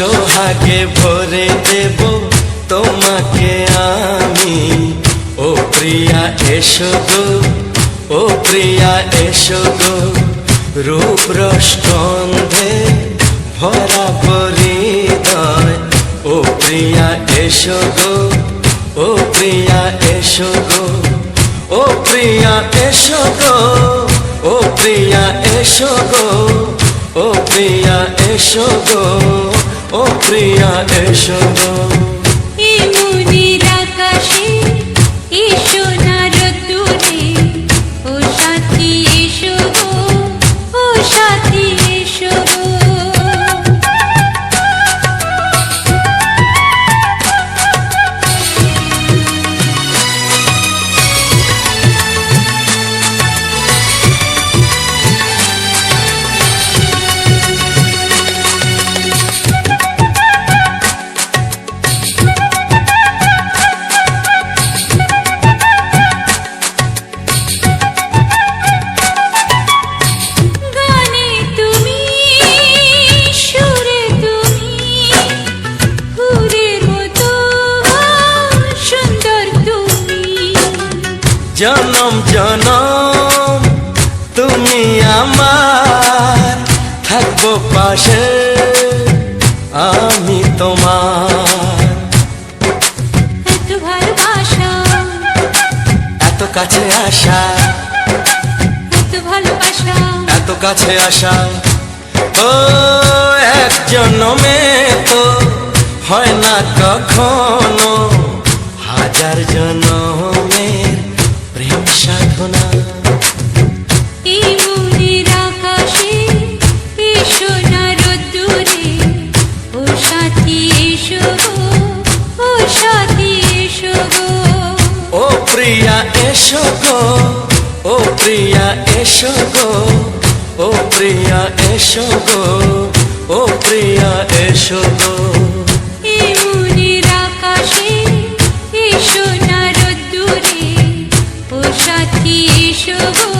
সোহাগে ভরে দেব তোমাকে আমি। ও প্রিয়া এসো গো, ও প্রিয়া এসো গো, রূপ রস গন্ধে ভরা হৃদয়। ও প্রিয়া এসো গো, ও প্রিয়া এসো গো, ও প্রিয়া এসো গো, ও প্রিয়া এসো গো, ও প্রিয়া এসো গো, ও প্রিয়া এসো গো। এই মনের আকাশে এসো না রোদ্দুরে, ও সাথী এসো গো, ও সাথী এসো গো। জনম জনম তুমি আমার, থাকবো পাশে আমি তোমার। এত ভালোবাসা, এত কাছে আসা, এত ভালোবাসা, এত কাছে আসা। ও এক জন্মে তো হয় না কখনো, হাজার জন্মের প্রেম সাধনা। এই মনের আকাশে এসো না রোদ্দুরে, ও সাথী এসো গো, ও সাথী এসো গো। ও প্রিয়া এসো গো, ও প্রিয়া এসো গো, ও প্রিয়া এসো গো, ও প্রিয়া এসো গো। এই মনের আকাশে এসো না রোদ্দুরে, ও সাথী এসো গো,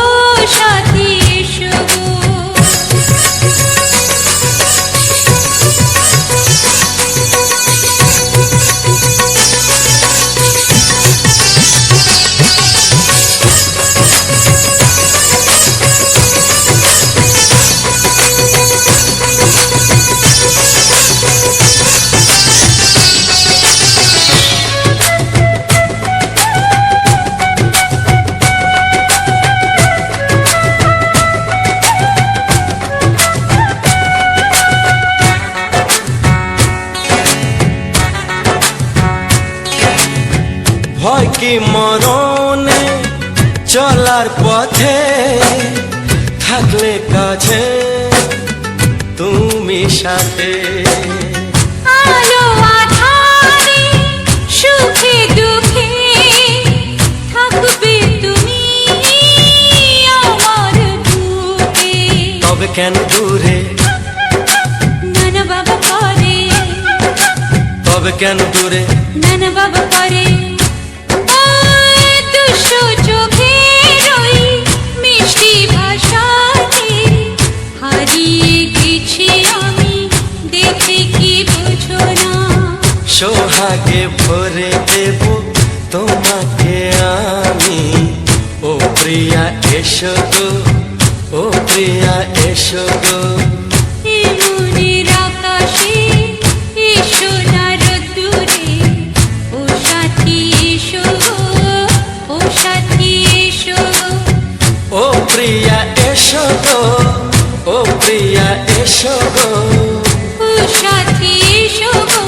ও সাথী এসো গো। ভয় কি মরণে চলার পথে, থাকলে কাছে তুমি সাথে। আলো আঁধারে সুখে দুঃখে থাকবে তুমি আমার বুকে। তবে কেন দূরে, নানা বাবা করে, তবে কেন দূরে, নানা বাবা করে। দুশো চোখের ওই মিষ্টি ভাষাতে হারিয়ে গেছি আমি, দেখে কি বোঝো না। সোহাগে ভরে দেব তোমাকে আমি। ও প্রিয়া এসো গো, ও প্রিয়া এসো গো। এই মনের আকাশে এসো না রোদ্দুরে, ও সাথী এসো গো, ও সাথী এসো গো। ও প্রিয়া এসো গো, ও প্রিয়া এসো গো, ও সাথী এসো গো,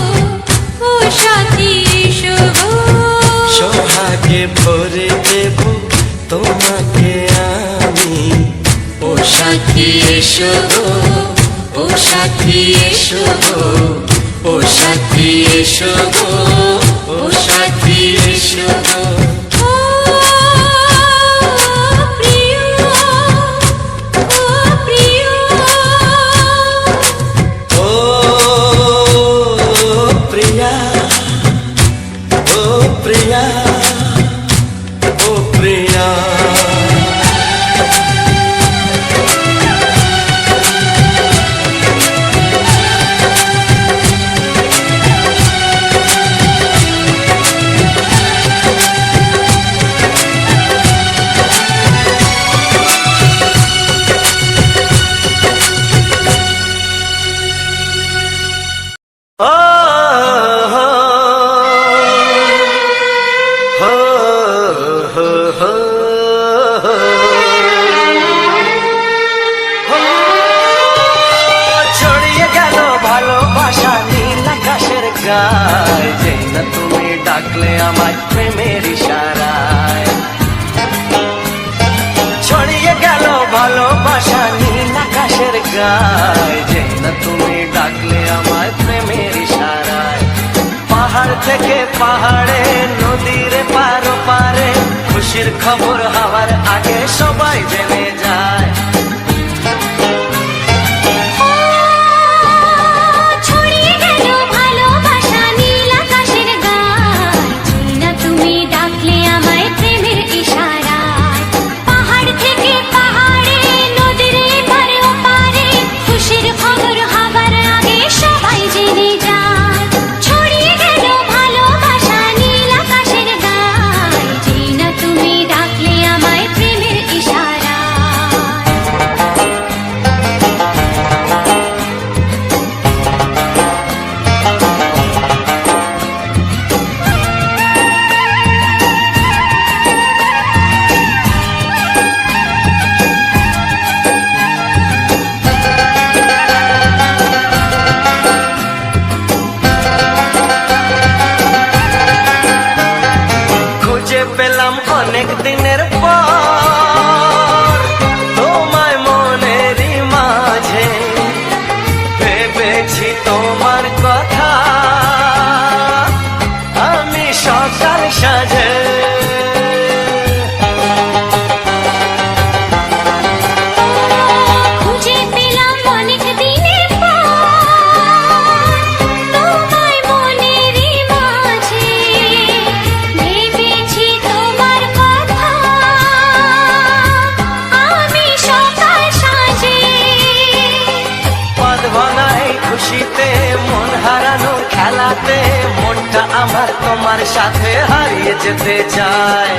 ও সাথী এসো গো। সোহাগে ভরে দেব তোমাকে আমি। ও সাথী এসো গো, ও সাথী এসো গো, ও সাথী এসো গো, ও সাথী এসো গো। ও প্রিয়, ও প্রিয়, ও প্রিয়া, ও প্রিয়া, ও প্রিয়া। গায়, যেই না তুমি ডাকলে আমায় প্রেমের ইশারায়। ছড়িয়ে গেল ভালোবাসা নীল আকাশের গায়, যেই না তুমি ডাকলে আমায় প্রেমের ইশারায়। পাহাড় থেকে পাহাড়ে, নদীর পার পারে, খুশির খবর হওয়ার আগে সবাই জেনে যায়। ছড়িয়ে গেল ভালোবাসা নীল আকাশের গায়, যেই না তুমি ডাকলে আমায় প্রেমের ইশারায়। পাহাড় থেকে পাহাড়ে, নদীর এপার ওপারে, খুশির খবর হবার আগে সবাই জেনে যায়। ছড়িয়ে গেল ভালোবাসা নীল আকাশের গায়, যেই না তুমি ডাকলে আমায় প্রেমের ইশারায়। খুঁজে পেলাম অনেক দিনের পর তোমায় মনেরই মাঝে, ভেবেছি তোমার কথা আমি সকাল সাজে। খুঁজে পেলাম অনেক দিনের পর তোমায় মনেরই মাঝে, ভেবেছি তোমার কথা আমি সকাল সাজে। পদ ভাঙাই খুশিতে, মন হারানোর খেলাতে, মনটা আমার তোমার সাথে হারিয়ে যেতে চায়।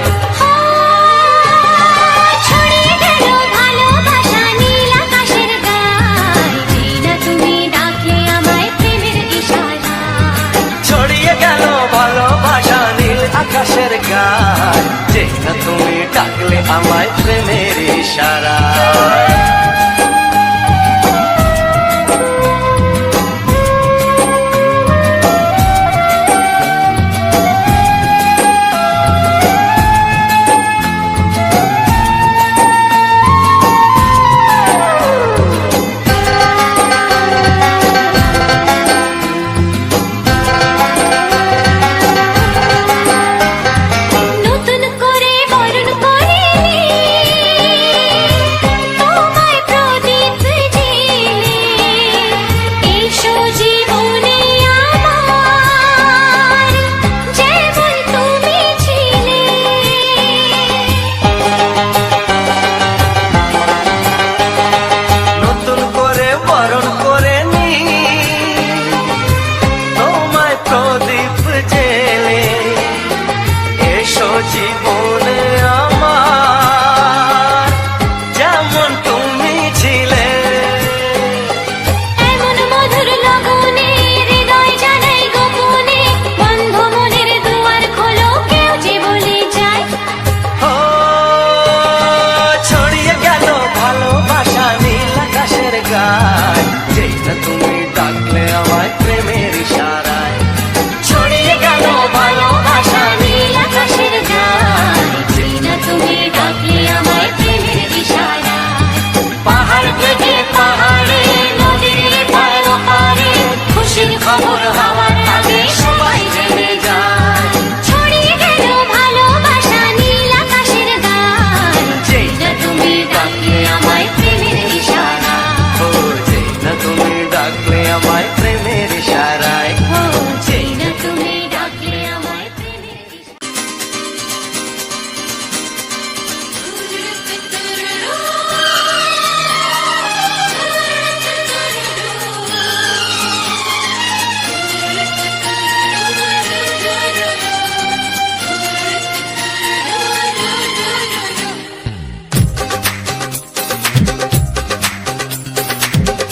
ছড়িয়ে গেল ভালোবাসা নীল আকাশের গায়, যেই না তুমি ডাকলে আমায় প্রেমের ইশারায়। ছড়িয়ে গেল ভালোবাসা নীল আকাশের গায়, যেই না তুমি ডাকলে আমায় প্রেমের ইশারায়। নতুন করে বরণ করিনি তোমায় প্রদীপ জেলে, এসো জীবনে আমার যেমন তুমি ছিলে। নতুন করে বরণ করে নি তোমায় প্রদীপ জেলে, এসো জীবনে আমার যেমন তুমি ছিলে। এমন মধুর লগনে হৃদয় জানাই গোপনে, বন্ধ মনের দুয়ার খোলো কেউ যে বলে যায়। ও ছড়িয়ে গেল ভালোবাসা নীল আকাশের গায়, যেই না তুমি ডাকলে আমায় প্রেমের ইশারায়। ছড়িয়ে গেল ভালোবাসা নীল আকাশের গায়, যেই না তুমি ডাকলে আমায় প্রেমের ইশারায়। পাহাড় থেকে পাহাড়ে, নদীর পার পারে, খুশির খবর হওয়ার আগে সবাই জেনে যায়। ছড়িয়ে গেল ভালোবাসা নীল আকাশের গায়, যেই না তুমি ডাকলে আমায় প্রেমের ইশারায়। ও যেই না তুমি ডাকলে আমায় প্রেমের ইশারায়। ও যেই না তুমি ডাকলে আমায় প্রেমের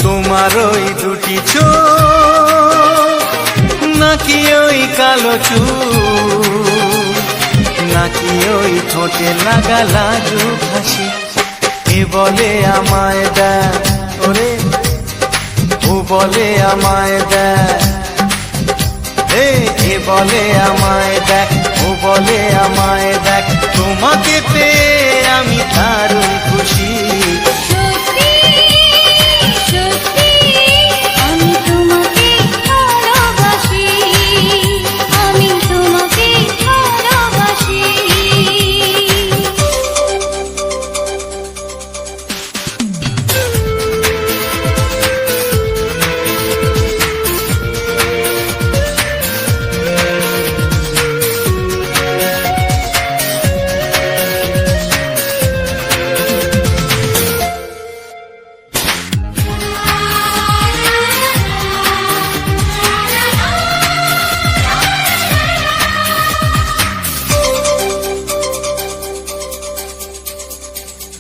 তোমার ওই দুটি চোখ, নাকি ওই কালো চুল, নাকি ওই ঠোঁটে লাগা লাজুক হাসি, এ বলে আমায় দেয় ওরে, ও বলে আমায় দেয় বলে আমায় দেখ, ও বলে আমায় দেখ, তোমাকে পেয়ে আমি দারুণ খুশি। সত্যি সত্যি আমি তোমাকে ভালোবাসি, আমি তোমাকে ভালোবাসি।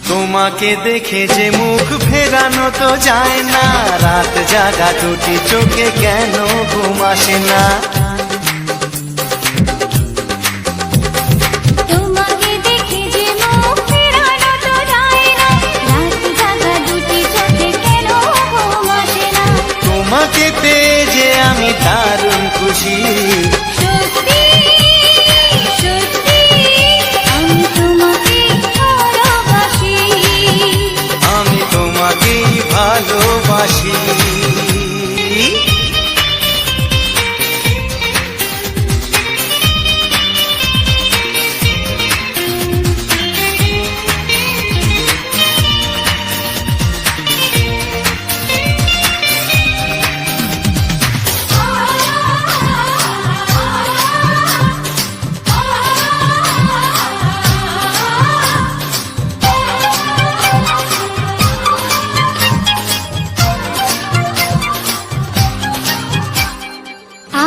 তোমাকে দেখে যে মুখ ফেরানো তো যায় না, রাত জাগা দুটি চোখে কেন ঘুম আসে না। তোমাকে দেখে যে মুখ ফেরানো তো যায় না, রাত জাগা দুটি চোখে কেন ঘুম আসে না। তোমাকে পেয়ে যে আমি দারুণ খুশি। সত্যি সত্যি আমি তোমাকে ভালোবাসি, আমি তোমাকেই ভালোবাসি।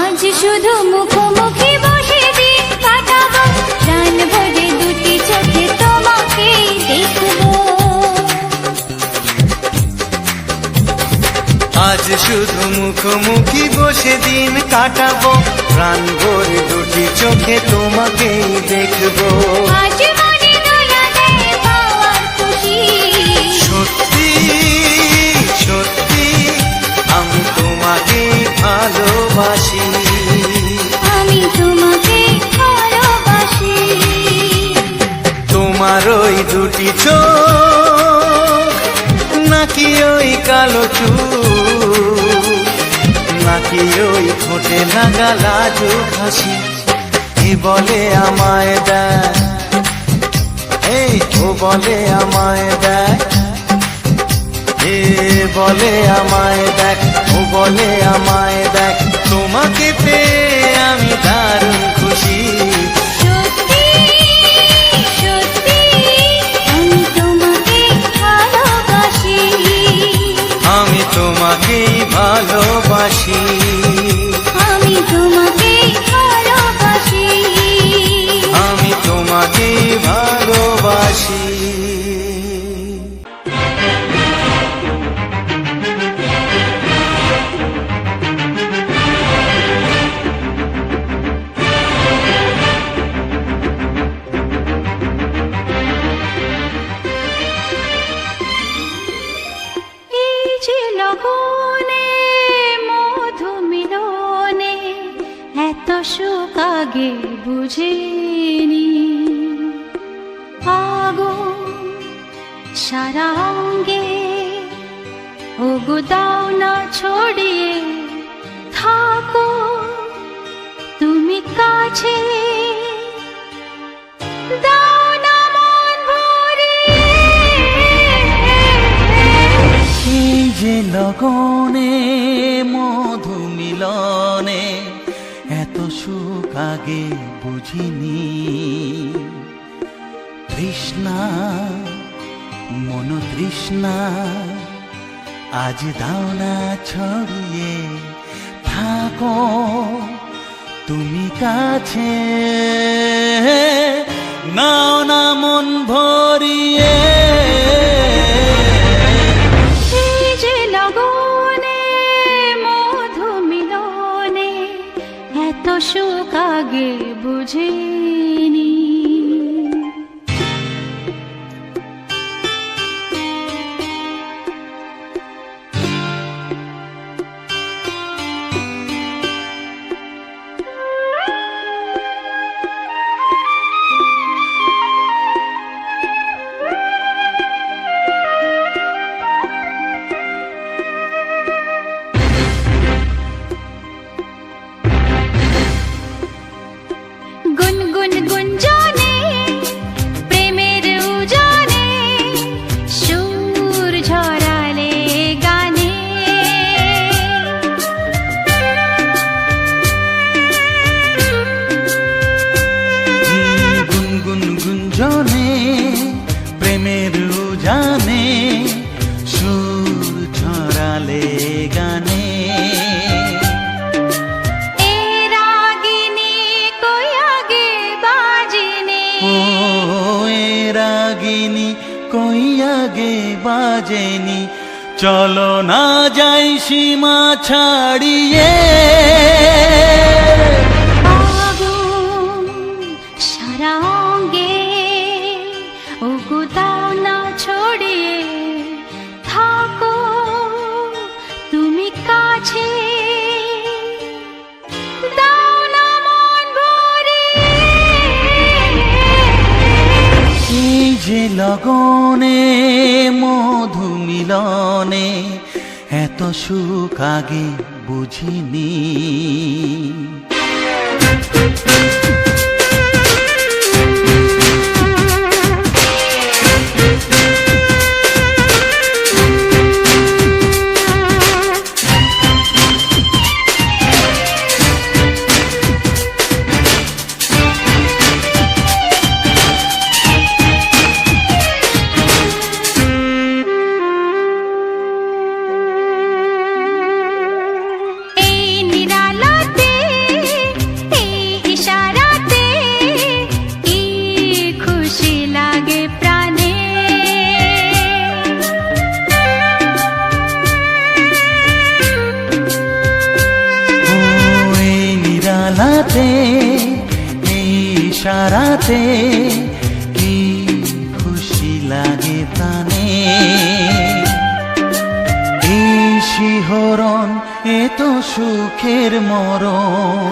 আজ শুধু মুখোমুখি বসে দিন কাটাবো, প্রাণ ভরে দুটি চোখে তোমাকে দেখবো। আজ শুধু মুখোমুখি বসে দিন কাটাবো, প্রাণ ভরে দুটি চোখে তোমাকেই দেখবো। আজ মনে দোলা দেয় পাওয়ার খুশি। সত্যি সত্যি আমি তোমাকেই ভালোবাসি। আমি তোমাকে ভালোবাসি। তোমার ওই দুটি চোখ, নাকি ওই কালো চুল, নাকি ওই ঠোঁটে লাগা লাজুক হাসি, এ বলে আমায় দেখ, এই ও বলে আমায় দেখ, এ বলে আমায় দেখ, ও বলে আমায় দেখ, তোমাকে পেয়ে আমি দারুণ খুশি। সত্যি সত্যি আমি তোমাকে ভালোবাসি, আমি তোমাকেই ভালোবাসি। আমি তোমাকে ভালোবাসি। আমি তোমাকেই ভালোবাসি। এই যে লগনে মধু মিলনে এত সুখ আগে বুঝিনি। আগুন সারা অঙ্গে ওগো দাও না ছড়িয়ে থাকো তুমি কাছে, দাও না মন ভরিয়ে। এই যে লগনে মধু মিলনে এত সুখ আগে বুঝিনি। তৃষ্ণা মন তৃষ্ণা আজ দাও না ছড়িয়ে থাকো তুমি কাছে, নাও না মন ভরিয়ে। এই যে লগনে মধু মিলনে এত সুখ আগে বুঝিনি। বাজেনি, চলো না যাই সীমা ছাড়িয়ে। আগুন সারা অঙ্গে, ওগো দাও না ছড়িয়ে, থাকো তুমি কাছে, দাও না মন ভরিয়ে। এই যে লগনে মধু মিলনে, এত সুখ আগে বুঝিনি। এই ইশারাতে কি খুশি লাগে প্রাণে, এই শিহরণ এ তো সুখের মরণ।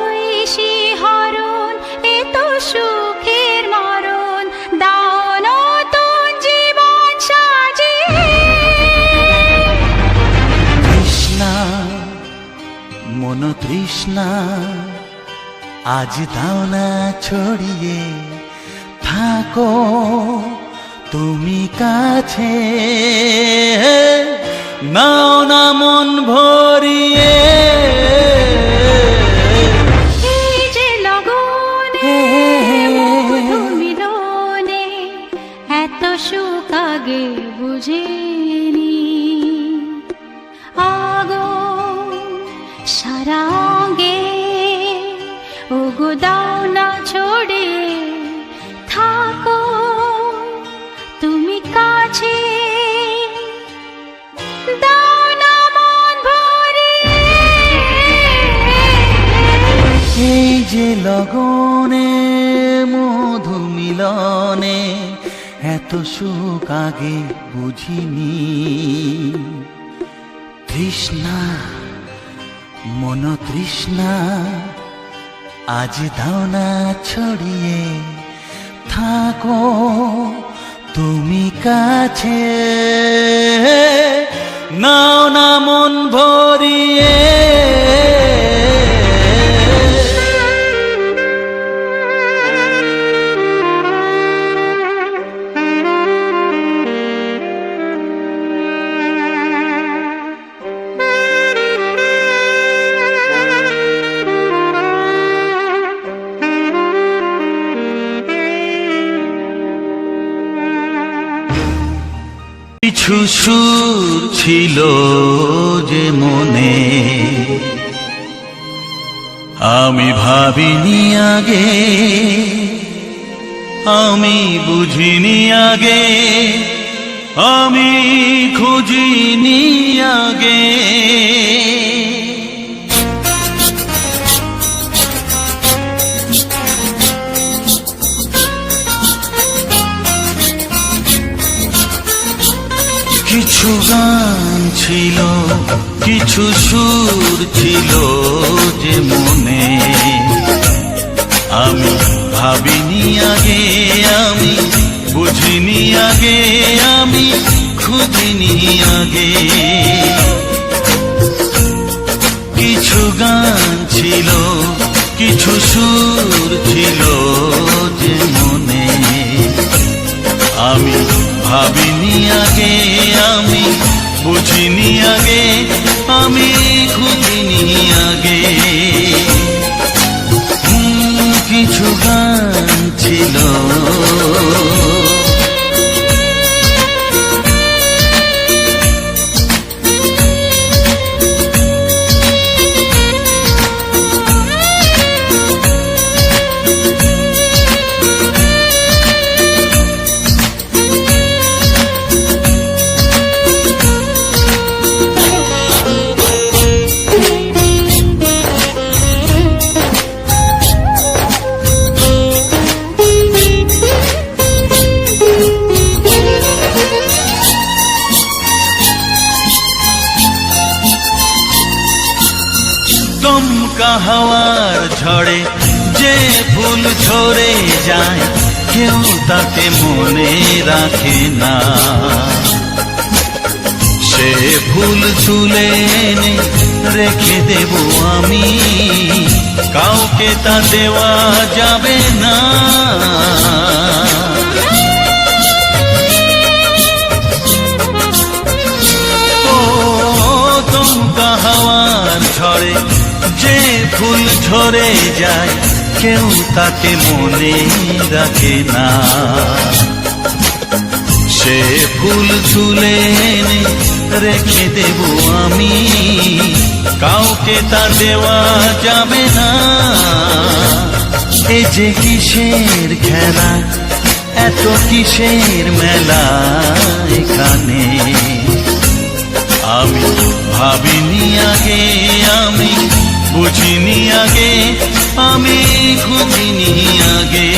ওই শিহরণ এ তো সুখের মরণ, দাও নতুন জীবন সাজিয়ে। তৃষ্ণা মন তৃষ্ণা, আজ দাও না ছড়িয়ে, থাকো তুমি কাছে, নাও না মন ভরিয়ে। এই যে লগনে মধু মিলনে, এত সুখ আগে বুঝিনি। আগুন সারা অঙ্গে, ওগো দাও না ছড়িয়ে, থাকো তুমি কাছে, দাও না মন ভরিয়ে। এই যে লগনে মধু মিলনে, এত সুখ আগে বুঝিনি। তৃষ্ণা মন তৃষ্ণা, আজ দাও না ছড়িয়ে, থাকো তুমি কাছে, নাও না মন ভরিয়ে। কিছু সুর ছিল যে মনে, আমি ভাবিনি আগে, আমি বুঝিনি আগে, আমি খুঁজিনি আগে। কিছু গান ছিল, কিছু সুর ছিল যে মনে, আমি ভাবিনি আগে, আমি বুঝিনি আগে, আমি খুঁজিনি আগে। কিছু গান ছিল, কিছু সুর ছিল যে মনে, আমি ভাবিনি আগে, আমি বুঝিনি আগে, আমি খুঁজিনি আগে। কিছু গান ছিল, দমকা হাওয়ার ঝড়ে যে ফুল ঝরে যায় কেউ তাকে মনে রাখে না। সে ফুল তুলে এনে রেখে দেব আমি, কাউকে তা দেওয়া যাবে না। ও দমকা হাওয়ার ঝড়ে যে ফুল ঝরে যায় কেউ তাকে মনে রাখে না। সে ফুল তুলে এনে রেখে দেব আমি, কাউকে তা দেওয়া যাবে না। এ যে কিসের খেলা, এত কিসের মেলা এখানে, আমি ভাবিনি আগে, আমি বুঝিনি আগে, আমি খুঁজিনি আগে।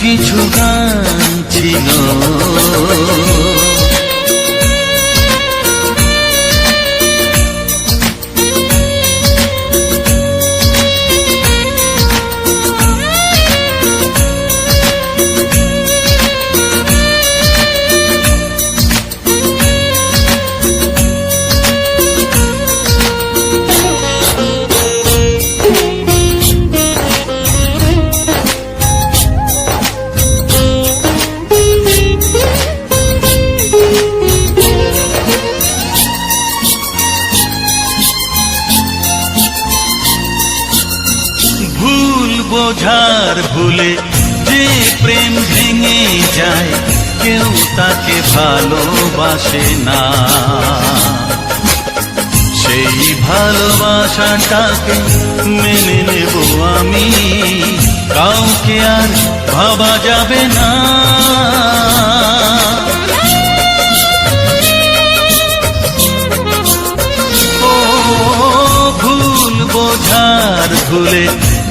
কিছু গান ছিল বোঝার ভুলে যে প্রেম ভেঙে যায় কেউ তাকে ভালোবাসে না। সেই ভালোবাসাটাকে মেনে নেব আমি, কাউকে আর ভাবা যাবে না। ও ভুল বোঝার ভুলে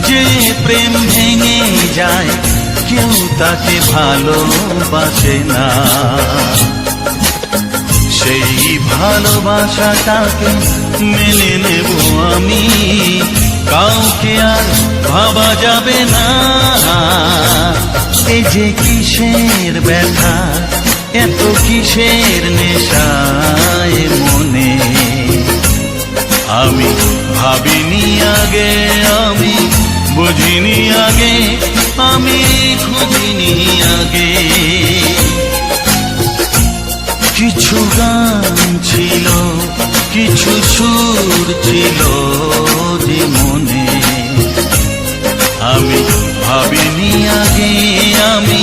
যে প্রেম ভেঙে যায় কেউ তাকে ভালোবাসে না। সেই ভালোবাসাটাকে মেনে নেব আমি, কাউকে আর ভাবা যাবে না। এই যে কিসের ব্যথা, এত কিসের নেশায় মনে, আমি ভাবিনি আগে, আমি বুঝিনি আগে, আমি খুঁজিনি আগে। কিছু গান ছিল, কিছু সুর ছিল যে মনে, আমি ভাবিনি আগে, আমি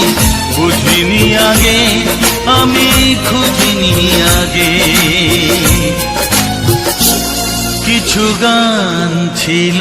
বুঝিনি আগে, আমি খুঁজিনি আগে। কিছু গান ছিল।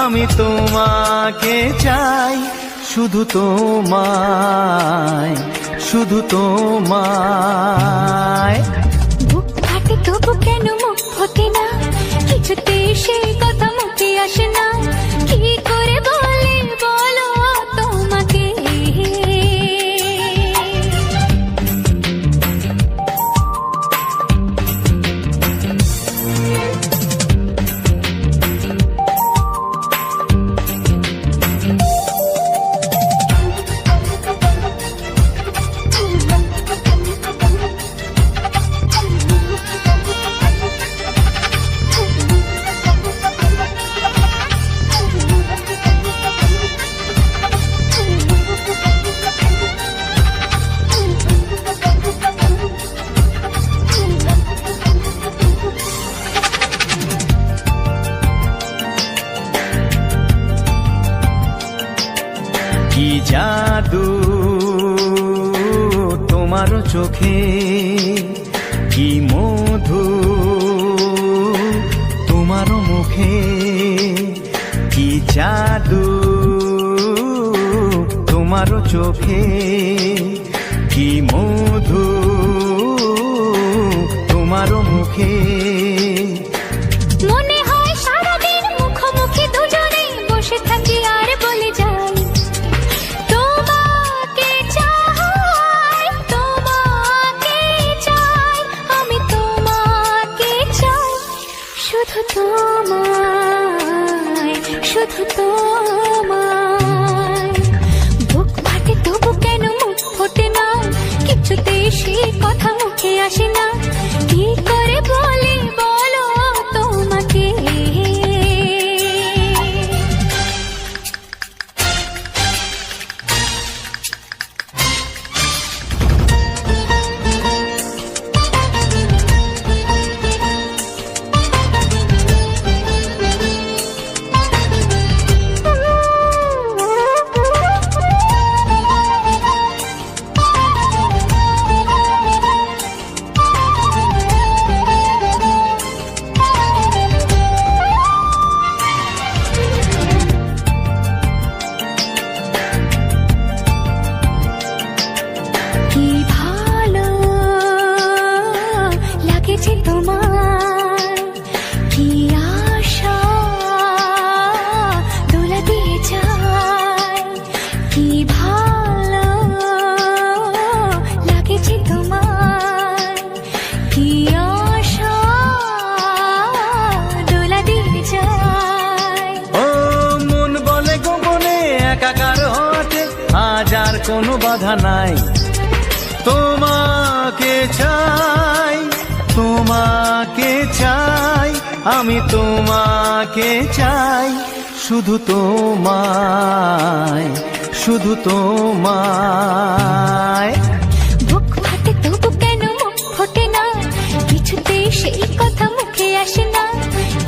আমি তোমাকে চাই, শুধু তোমায়, শুধু তোমায়। বুক ফাটে তবু কেন মুখ ফোটে না, কিছুতে সেই কথা মুখে আসে না, কি করে বলে বলো তোমাকে। কি জাদু তোমার চোখে, কি মধু তোমার মুখে, কি জাদু তোমার চোখে, কি মধু তোমার মুখে। মনে হয় সারাদিন মুখোমুখি দুজনে বসে থাকি আর বলে যাই তোমাকে চাই, তোমাকে চাই, আমি তোমাকে চাই, শুধু তোমায়, শুধু তোমায়। বুক ফাটে তবু কেন মুখ ফোটে না, কিছুতেই সেই কথা মুখে আসে না, কি করে বলি বলো তোমাকে। কি ভালো লাগেছে তোমার, কি আশা দোলা দিয়ে যায়, কি ভালো লাগেছে তোমার, কি আশা দোলা দিয়ে যায়। ও মন বলে গোপনে একাকার হতে, আজ আর কোনো বাধা নাই, তোমাকে চাই, তোমাকে চাই, আমি তোমাকে চাই, শুধু তোমায়, শুধু তোমায়। বুক ফাটে তবু কেন মুখ ফোটে না, কিছুতেই সেই কথা মুখে আসে না,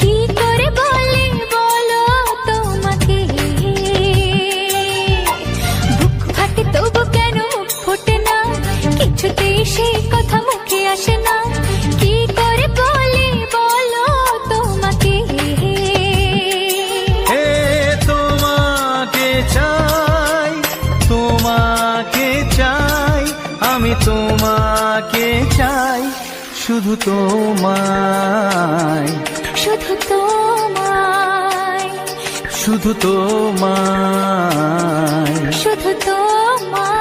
কি করে বলি বলো তোমাকে। বুক ফাটে তবু কেন মুখ ফোটে না, কিছুতেই সেই কথা মুখে আসে না, কি করে বলি বলো তোমাকে। হে তোমাকে চাই, তোমাকে চাই, আমি তোমাকে চাই, শুধু তোমায়, শুধু তোমায়, শুধু তোমায়। শুধু তোমায়।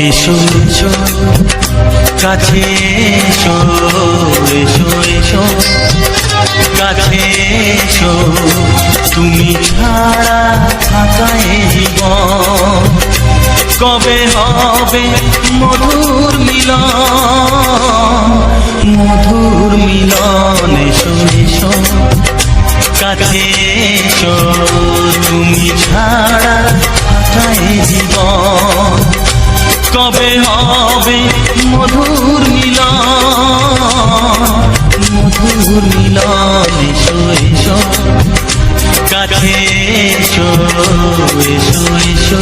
এসো এসো কাছে এসো, এসো এসো কাছে এসো, তুমি ছাড়া থাকা এ জীবন কবে হবে মধুর মিলন, মধুর মিলন। এসো এসো কাছে এসো, তুমি ছাড়া থাকা এ জীবন কবে হবে মধুর মিলন, মধুর মিলন। এসো এসো কাছে এসো, এসো এসো।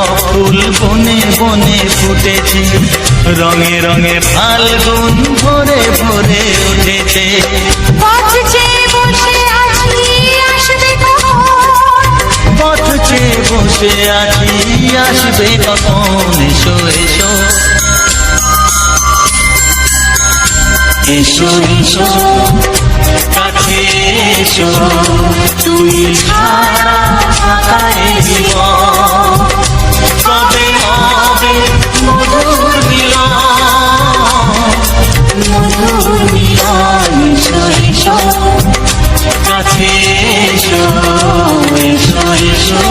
সব ফুল বনে বনে ফুটেছে, রঙে রঙে ফাল্গুন ভরে ভরে উঠেছে। পথ চেয়ে বসে আছি আসবে কখন, পথ চেয়ে বসে আছি আসবে কখন, এসো এসো এসো এসো কাছে এসো, তুমি ছাড়া ফাঁকা এ জীবন, কবে হবে মধুর মিলন, মধুর মিলন, এসো এসো কাছে এসো, এসো এসো।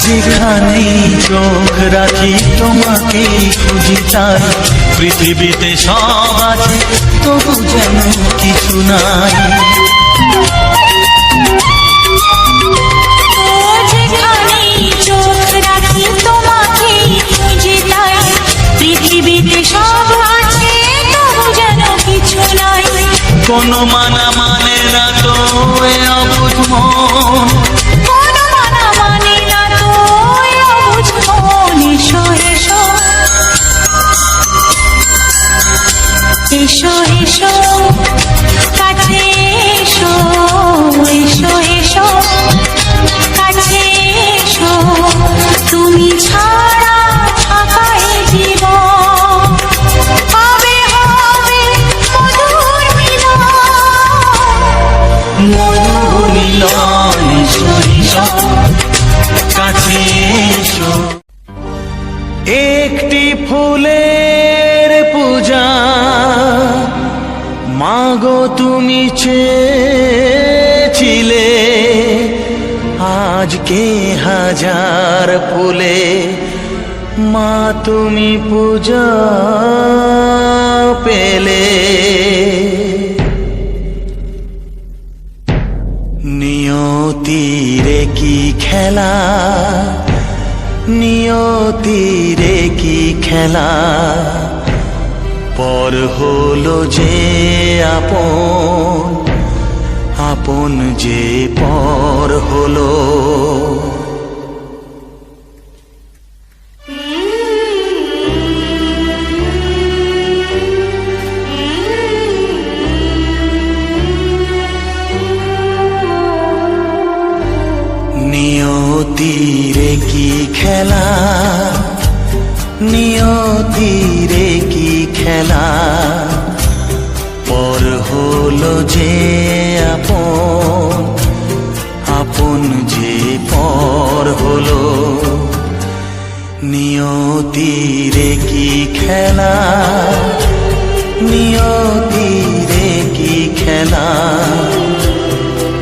যেখানেই চোখ রাখি তোমাকেই খুঁজি তাই, পৃথিবীতে সব আছে তবু যেন কিছু নাই। যেখানেই চোখ রাখি তোমাকেই খুঁজি তাই, পৃথিবীতে সব আছে তবু যেন কিছু নাই। কোনো মানা মানে না তো এ অবুঝ মন, কোনো মানা মানে না তো এ অবুঝ মন, এসো এসো এসো এসো কাছে এসো, এসো এসো কাছে এসো, তুমি ছাড়া ফাঁকা এ জীবন, হবে হবে মধুর মিলন, মধুর মিলন, এসো এসো কাছে এসো। একটি ফুলের পূজা মাগো তুমি চেয়েছিলে, আজকে হাজার ফুলে মা তুমি পূজা পেলে। নিয়তিরে কি খেলা, নিয়তিরে কি খেলা, পর হলো যে আপন, আপন যে পর হলো। নিয়তিরে কি খেলা, নিয়তিরে কি খেলা, পর হলো যে আপন, আপন যে পর হলো। নিয়তিরে কি খেলা, নিয়তিরে কি খেলা,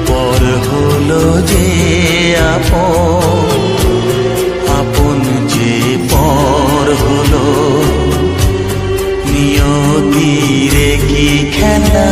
পর হলো যে আপন, আপন যে পর হলো। নিয়তিরে কি খেলা।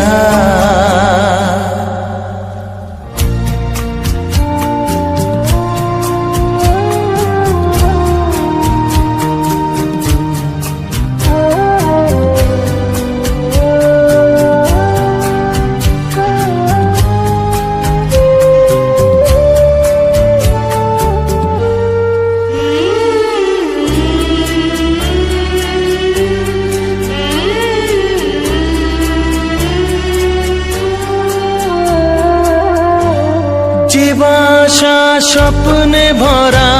বাসা স্বপ্নে ভরা,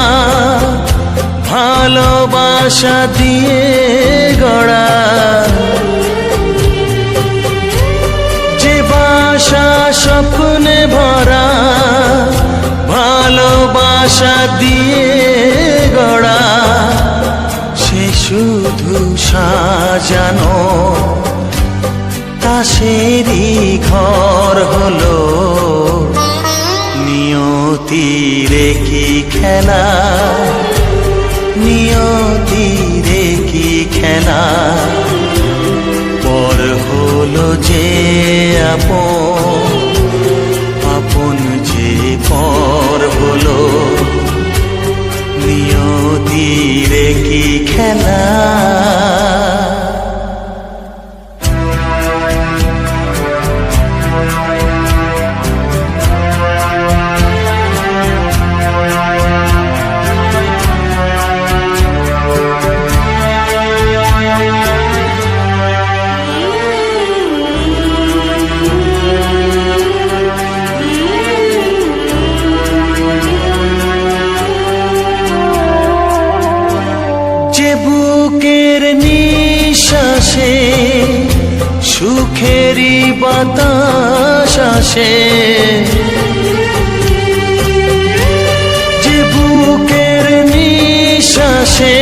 ভালোবাসা দিয়ে গড়া, যে বাসা স্বপ্নে ভরা, ভালোবাসা দিয়ে গড়া, সে শুধু সাজানো তাসেরই ঘর হলো নিয়তিরে কি খেলা, নিয়তিরে কি খেলা, পর হলো যে আপন, আপন যে পর হলো নিয়তিরে কি খেলা। যে বুকের নিঃশ্বাসে সুখেরই বাতাস আসে, যে বুকের নিঃশ্বাসে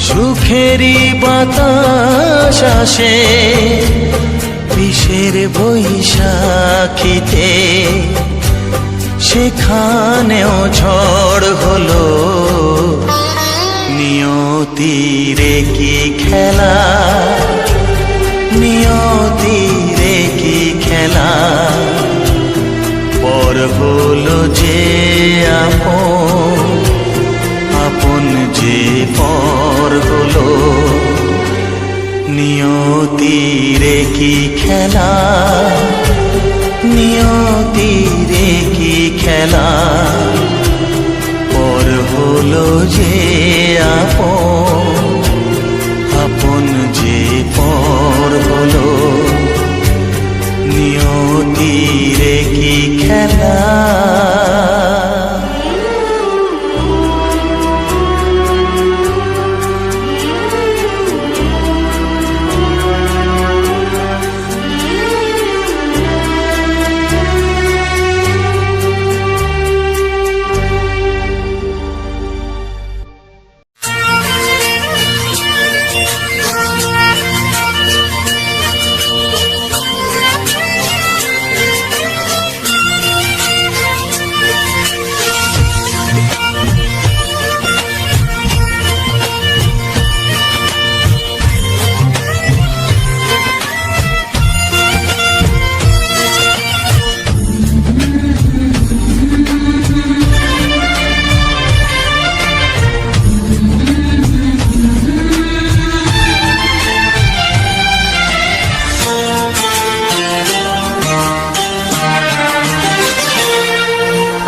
সুখেরই বাতাস আসে, বিষের বৈশাখীতে সেখানেও ঝড় হলো নিয়তিরে কি খেলা, নিয়তিরে কি খেলা, পর হলো যে আপন, আপন যে পর হলো নিয়তিরে কি খেলা, নিয়তিরে কি খেলা, পর হলো যে আপন, আপন যে পর হলো নিয়তিরে কি খেলা।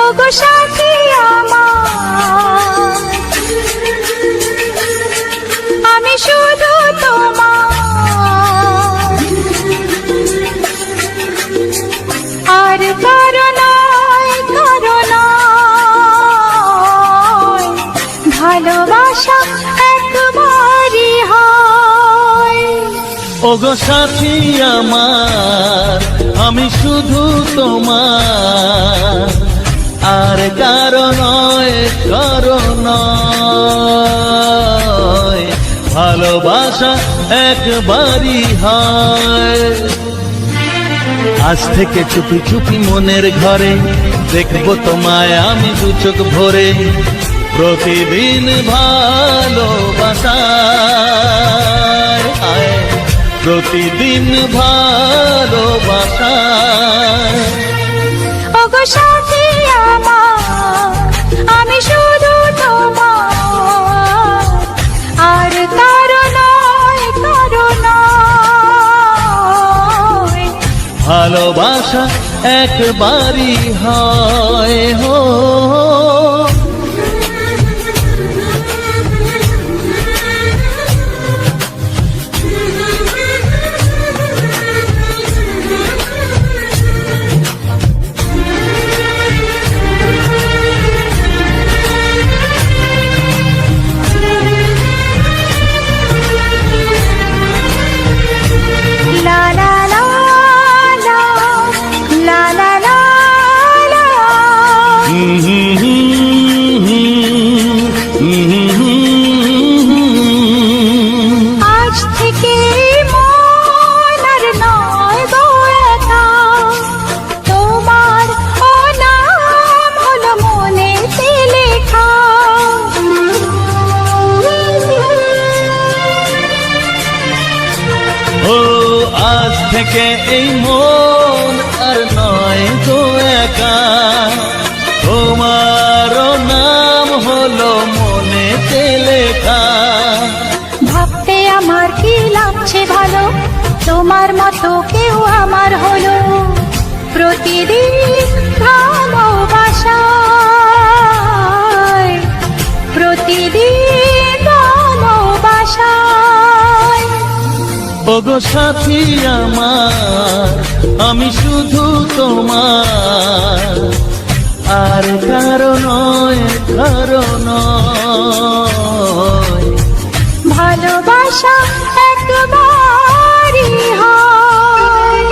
ওগো সাথী আমার, আমি শুধু তোমার, আর কারো নয়, কারো নয়, ভালোবাসা একবারই হয়। ওগো সাথী আমার, আমি শুধু তোমার, আর কারো নয়, কারো নয়, ভালোবাসা একবারই হয়। আজ থেকে চুপি চুপি মনের ঘরে দেখবো তোমায় আমি দু চোখ ভরে, প্রতিদিন ভালোবাসায়, প্রতিদিন ভালোবাসায়। ওগো সাথী আমার, আমি শুধু তোমার, আর কারো নয়, কারো নয়, ভালোবাসা একবারই হয় হো। লা লা লা লা, লা লা লা লা। আজ থেকে এই মন আর নয় তো একা, তোমারও নাম হলো মনেতে লেখা। ভাবতে আমার কি লাগছে ভালো, তোমার মতো কেউ আমার হলো। প্রতিদিন ভালোবাসায়, প্রতিদিন ভালোবাসায়। ওগো সাথী আমার, আমি শুধু তোমার, আর কারো নয়, কারো নয়। ভালোবাসা একবারই হয়।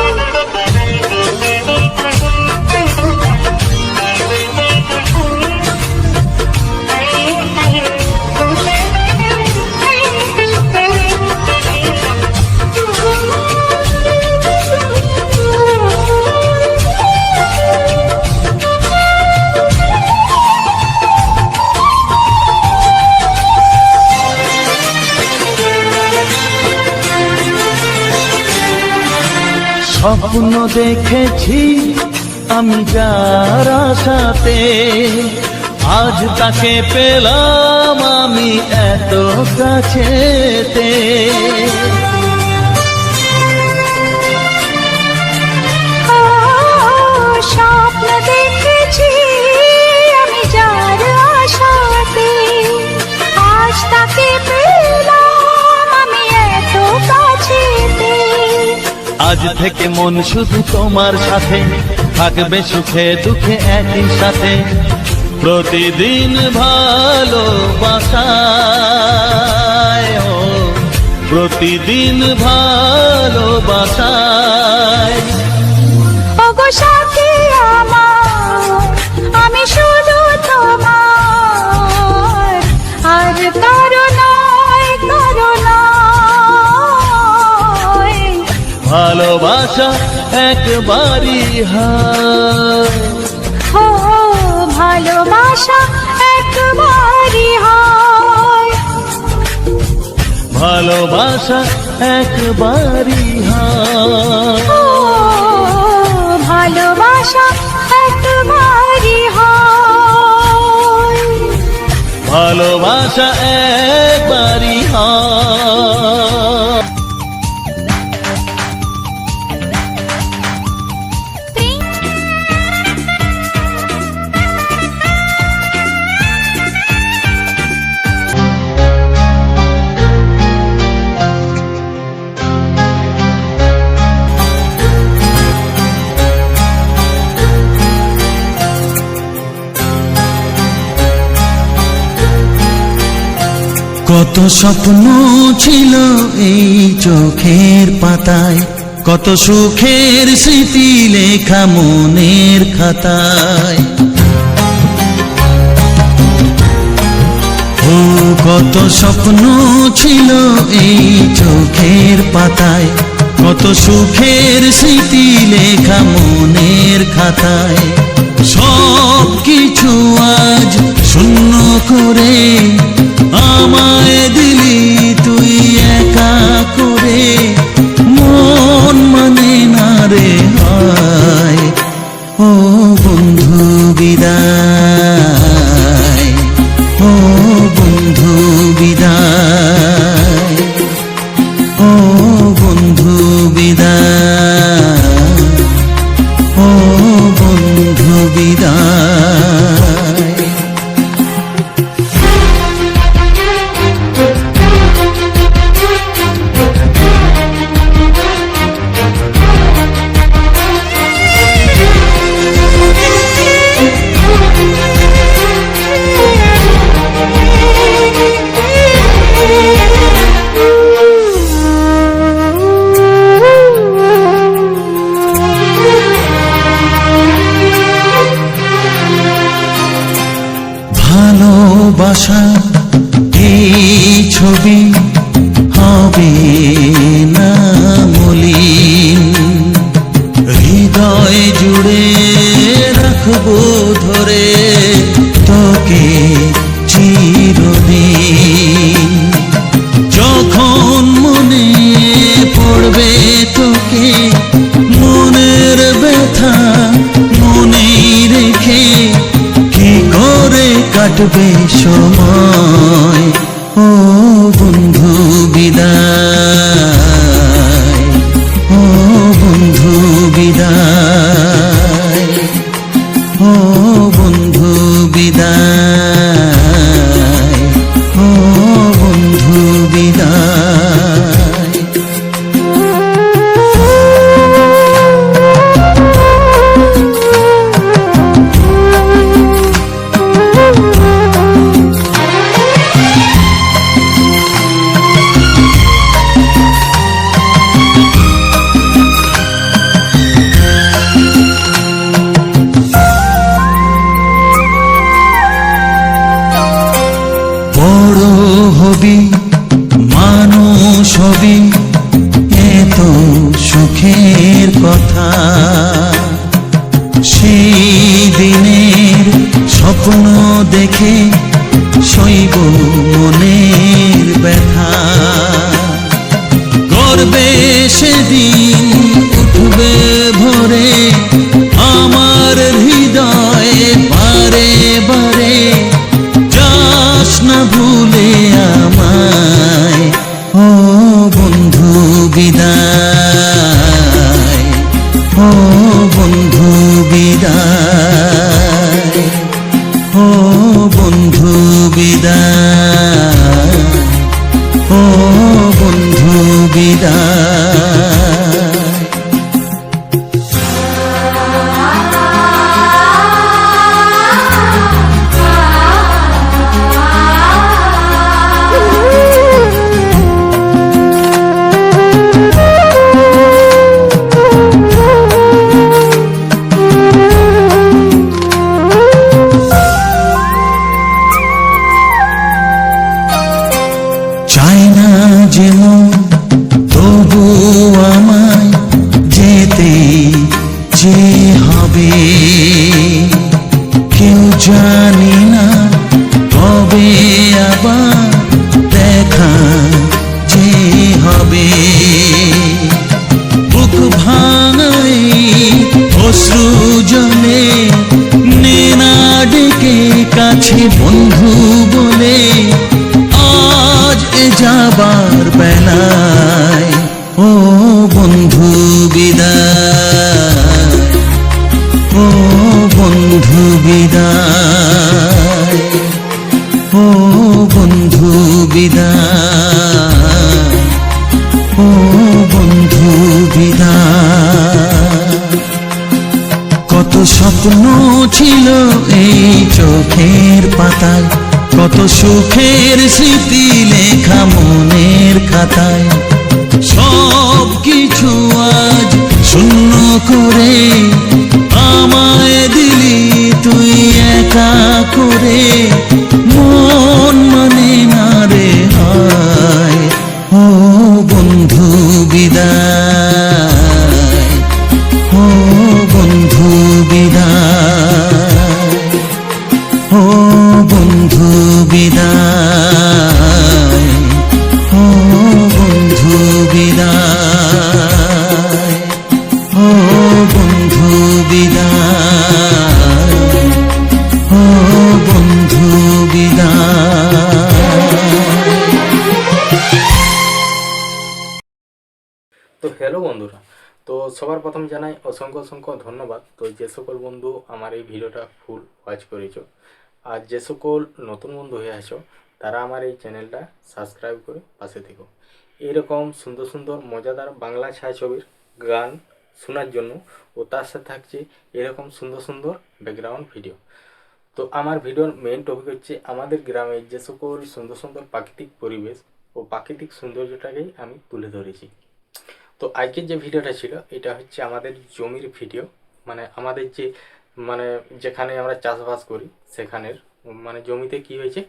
স্বপ্ন দেখেছি আমি যার আশাতে, আজ তাকে পেলাম আমি এত কাছেতে। স্বপ্ন দেখেছি আমি যার আশাতে, আজ তাকে পেলাম আমি এত কাছেতে। আজ থেকে মন শুধু তোমার সাথে, থাকবে সুখে দুঃখে একই সাথে। প্রতিদিন ভালোবাসায়, ও প্রতিদিন ভালোবাসায়। ওগো সাথী আমার, আমি শুধু তোমার, আর কারো নয়, কারো নয়। ভালোবাসা একবারই হয়, ও ভালোবাসা একবারই হয়। ভালোবাসা একবারই হয়। ও ভালোবাসা একবারই হয়। ভালোবাসা একবারই হয়। কত স্বপ্ন ছিল এই চোখের পাতায়, কত সুখের স্মৃতি লেখা মনের খাতায়। ও কত স্বপ্ন ছিল এই চোখের পাতায়, কত সুখের স্মৃতি লেখা মনের খাতায়। সব কিছু আজ শূন্য করে আমায় দিলি তুই একা করে। মন মানে না রে হায়, ও বন্ধু বিদায়, ও বন্ধু বিদায়, ও বন্ধু বিদায়, ও বন্ধু বিদায়। কাটবে সময়, ও বন্ধু বিদায়, ও বন্ধু বিদায়, ও বন্ধু বিদায়, ও বন্ধু বিদায়। বড় হবি মানুষ হবি, এত সুখের কথা, সেই দিনের স্বপ্ন দেখে শৈব মনের ব্যথা। গর্বে সেদিন উঠবে ভরে আমার হৃদয়ে বারে বারে, যাস না ভুলে আমায়, ও বন্ধু বিদায়, ও বন্ধু বিদায়, ও বন্ধু বিদায়, ও বন্ধু বিদায়। চাই না যেমন তবু আমায় যেতে যে হবে, কেউ জানি না কবে আবার দেখা যে হবে। বুক ভাঙাই অশ্রু জলে নে না ডেকে কাছে বন্ধু বলে, আজ এ যাবার বেলায়, ও বন্ধু বিদায়, ও বন্ধু বিদায়, ও বন্ধু বিদায়, ও বন্ধু বিদায়। কত স্বপ্ন ছিল এই চোখের পাতায়, কত সুখের স্মৃতি লেখা মনের খাতায়, সব কিছু আজ শূন্য করে আমায় দিলি তুই একা করে, মন মানে না রে হায়, ও বন্ধু বিদায়, ও বন্ধু বিদায়, ও বন্ধু বিদায়, ও বন্ধু বিদায়, ও বন্ধু বিদায়, ও বন্ধু বিদায়। তো হ্যালো বন্ধুরা, তো সবার প্রথম জানাই অসংখ্য অসংখ্য ধন্যবাদ। তো যে সকল বন্ধু আমার এই ভিডিওটা ফুল ওয়াচ করেছো, আর যে সকল নতুন বন্ধু হয়ে আছো, তারা আমার এই চ্যানেলটা সাবস্ক্রাইব করে পাশে থেকো। এইরকম সুন্দর সুন্দর মজাদার বাংলা ছায়াছবির গান শোনার জন্য, ও তার সাথে থাকছে এরকম সুন্দর সুন্দর ব্যাকগ্রাউন্ড ভিডিও। তো আমার ভিডিওর মেইন টপিক হচ্ছে আমাদের গ্রামের যে সকল সুন্দর সুন্দর প্রাকৃতিক পরিবেশ ও প্রাকৃতিক সৌন্দর্যটাকেই আমি তুলে ধরেছি। তো আজকের যে ভিডিওটা ছিল, এটা হচ্ছে আমাদের জমির ভিডিও, মানে আমাদের যে যেখানে আমরা চাষবাস করি সেখানের জমিতে কি হয়েছে,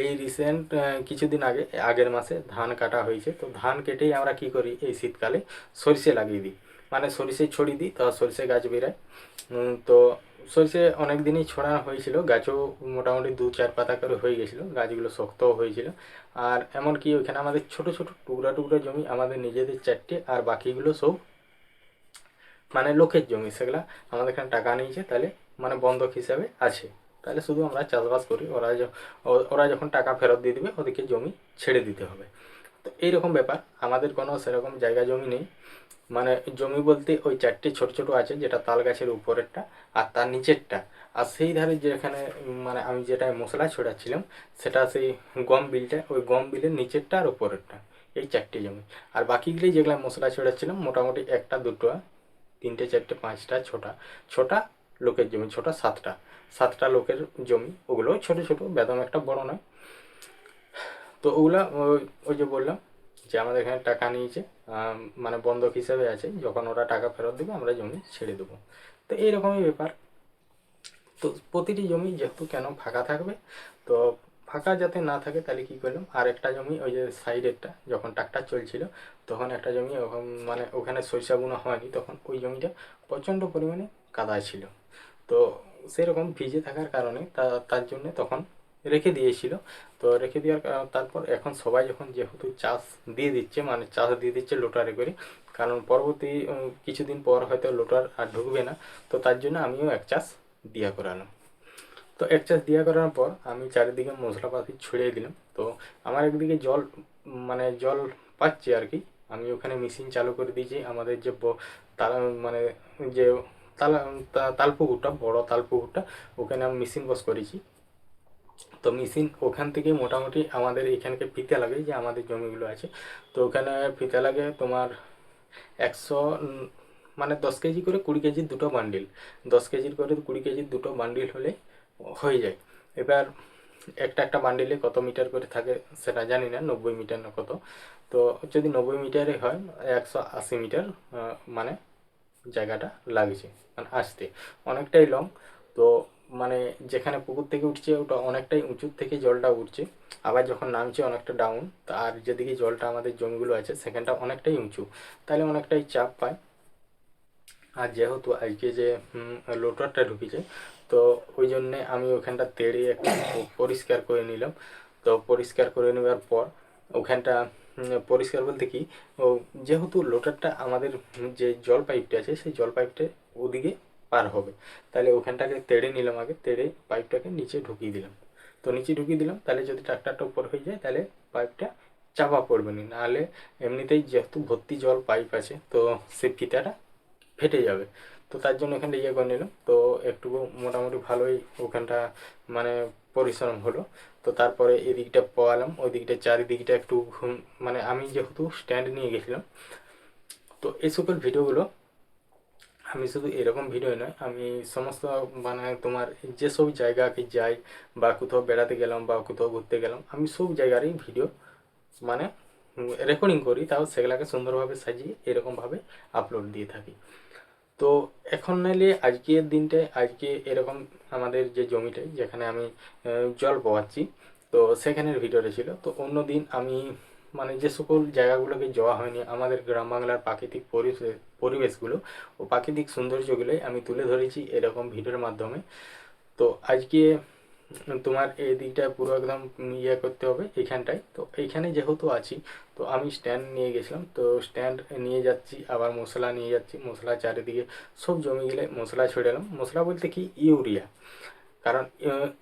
এই রিসেন্ট কিছুদিন আগের মাসে ধান কাটা হয়েছে। তো ধান কেটেই আমরা কি করি, এই শীতকালে সরিষে লাগিয়ে দিই, সরিষে ছড়িয়ে দিই, তো সরিষে গাছ বেরায়। তো সরিষে অনেক দিনই ছড়ানো হয়েছিল, গাছও মোটামুটি 2-4 পাতা করে হয়ে গেছিলো, গাছগুলো শক্তও হয়েছিল। আর এমনকি ওইখানে আমাদের ছোট ছোট টুকরা টুকরা জমি আমাদের নিজেদের 4টে, আর বাকিগুলো সব লোকের জমি, সেগুলা আমাদের এখানে টাকা নিয়েছে, তাহলে বন্ধক হিসাবে আছে। তাহলে শুধু আমরা চাষবাস করি, ওরা যখন টাকা ফেরত দিয়ে দিবে ওদেরকে জমি ছেড়ে দিতে হবে। তো এইরকম ব্যাপার, আমাদের কোনো সেরকম জায়গা জমি নেই, মানে জমি বলতে ওই 4টে ছোট ছোট আছে, যেটা তাল গাছের উপরেরটা আর তার নিচেরটা, আর সেই ধারে যেখানে মানে আমি যেটা মশলা ছড়াচ্ছিলাম সেটা সেই গম বিলটা, ওই গম বিলের নিচেরটা আর উপরেরটা, এই 4টে জমি। আর বাকিগুলি যেগুলো মশলা ছড়াচ্ছিলাম মোটামুটি 1টা 2টা 3টে 4টে 5টা ছটা লোকের জমি, ছটা 7টা লোকের জমি, ওগুলো ছোট ছোট, বেদম একটা বড় নয়। তো ওগুলা ওই যে বললাম যে আমাদের এখানে টাকা নিয়েছে, মানে বন্ধক হিসাবে আছে, যখন ওরা টাকা ফেরত দেবে আমরা জমি ছেড়ে দেবো। তো এইরকমই ব্যাপার। তো প্রতিটি জমি যেহেতু কেন ফাঁকা থাকবে, তো ফাঁকা যাতে না থাকে তাহলে কী করলাম, আর একটা জমি ওই যে সাইডেরটা যখন ট্রাক্টর চলছিল তখন একটা জমি মানে ওখানে সরিষা বোনা হয়নি, তখন ওই জমিটা প্রচণ্ড পরিমাণে কাদা ছিল। তো সেরকম ভিজে থাকার কারণে তার জন্য তখন রেখে দিয়েছিল। তো রেখে দেওয়ার তারপর এখন সবাই যখন যেহেতু চাষ দিয়ে দিচ্ছে, মানে চাষ দিয়ে দিচ্ছে লোটারে করে, কারণ পরবর্তী কিছুদিন পর হয়তো লোটার আর ঢুকবে না, তো তার জন্য আমিও এক চাষ দিয়া করালাম। তো এক চাষ দিয়া করার পর আমি চারিদিকে মশলাপাতি ছড়িয়ে দিলাম। তো আমার একদিকে জল, মানে জল পাচ্ছে আর কি, আমি ওখানে মেশিন চালু করে দিয়েছি। আমাদের যে তালা, মানে যে তালপুকুরটা, বড় তালপুকুরটা, ওখানে আমি মেশিন বস করেছি। তো মেশিন ওখান থেকে মোটামুটি আমাদের এখানকে ফিতে লাগে, যে আমাদের জমিগুলো আছে, তো ওখানে ফিতে লাগে তোমার 100, মানে 10 কেজি করে 20 কেজির দুটো বান্ডিল, 10 কেজির করে 20 কেজির দুটো বান্ডিল হলে হয়ে যায়। এবার একটা বান্ডিলে কত মিটার করে থাকে সেটা জানি না, 90 মিটার না কত। তো যদি 90 মিটারে হয় 180 মিটার, মানে জায়গাটা লাগছে, মানে আসতে অনেকটাই লং। তো মানে যেখানে পুকুর থেকে উঠছে ওটা অনেকটাই উঁচুর থেকে জলটা উঠছে, আবার যখন নামছে অনেকটা ডাউন। আর যেদিকে জলটা আমাদের জমিগুলো আছে সেখানটা অনেকটাই উঁচু, তাহলে অনেকটাই চাপ পায়। আর যেহেতু আজকে যে লোটারটা ঢুকেছে, তো ওই জন্যে আমি ওখানটা তেড়ে একটু পরিষ্কার করে নিলাম। তো পরিষ্কার করে নেওয়ার পর ওখানটা পরিষ্কার বলতে কি, ও যেহেতু লোটারটা আমাদের যে জল পাইপটা আছে সেই জল পাইপটা ওদিকে পার হবে, তাহলে ওখানটাকে তেড়ে নিলাম, আগে তেড়ে পাইপটাকে নিচে ঢুকিয়ে দিলাম। তো নিচে ঢুকিয়ে দিলাম, তাহলে যদি ট্রাক্টরটা উপর হয়ে যায় তাহলে পাইপটা চাপা পড়বে না, নাহলে এমনিতেই যেহেতু ভর্তি জল পাইপ আছে তো সে ফিতাটা ফেটে যাবে। তো তার জন্য এখানটা ইয়ে করে নিলাম। তো একটু মোটামুটি ভালোই ওখানটা মানে পরিশ্রম হলো। তো তারপরে এদিকটা পোয়ালাম, ওই দিকটা চারিদিকটা একটু মানে আমি যেহেতু স্ট্যান্ড নিয়ে গেছিলাম, তো এই সকল ভিডিওগুলো আমি শুধু এরকম ভিডিও নয়, আমি সমস্ত মানে তোমার যেসব জায়গাকে যাই বা কোথাও বেড়াতে গেলাম বা কোথাও ঘুরতে গেলাম, আমি সব জায়গারই ভিডিও মানে রেকর্ডিং করি, তাও সেগুলাকে সুন্দরভাবে সাজিয়ে এরকমভাবে আপলোড দিয়ে থাকি। তো এখন নাইলে আজকের দিনটায়, আজকে এরকম আমাদের যে জমিটায় যেখানে আমি জল পাওয়াচ্ছি, তো সেখানের ভিডিওটা ছিল। তো অন্য দিন আমি মানে যে সকল জায়গাগুলোকে যাওয়া হয়নি, আমাদের গ্রাম বাংলার প্রাকৃতিক পরিবেশগুলো ও প্রাকৃতিক সৌন্দর্যগুলোই আমি তুলে ধরেছি এরকম ভিডিওর মাধ্যমে। তো আজকে তোমার এই দিকটা পুরো একদম ইয়ে করতে হবে এইখানটায়। তো এইখানে যেহেতু আছি, তো আমি স্ট্যান্ড নিয়ে গেছিলাম, তো স্ট্যান্ড নিয়ে যাচ্ছি, আবার মশলা নিয়ে যাচ্ছি, মশলা চারিদিকে সব জমি গেলে মশলা ছড়ালাম। মশলা বলতে কি, ইউরিয়া, কারণ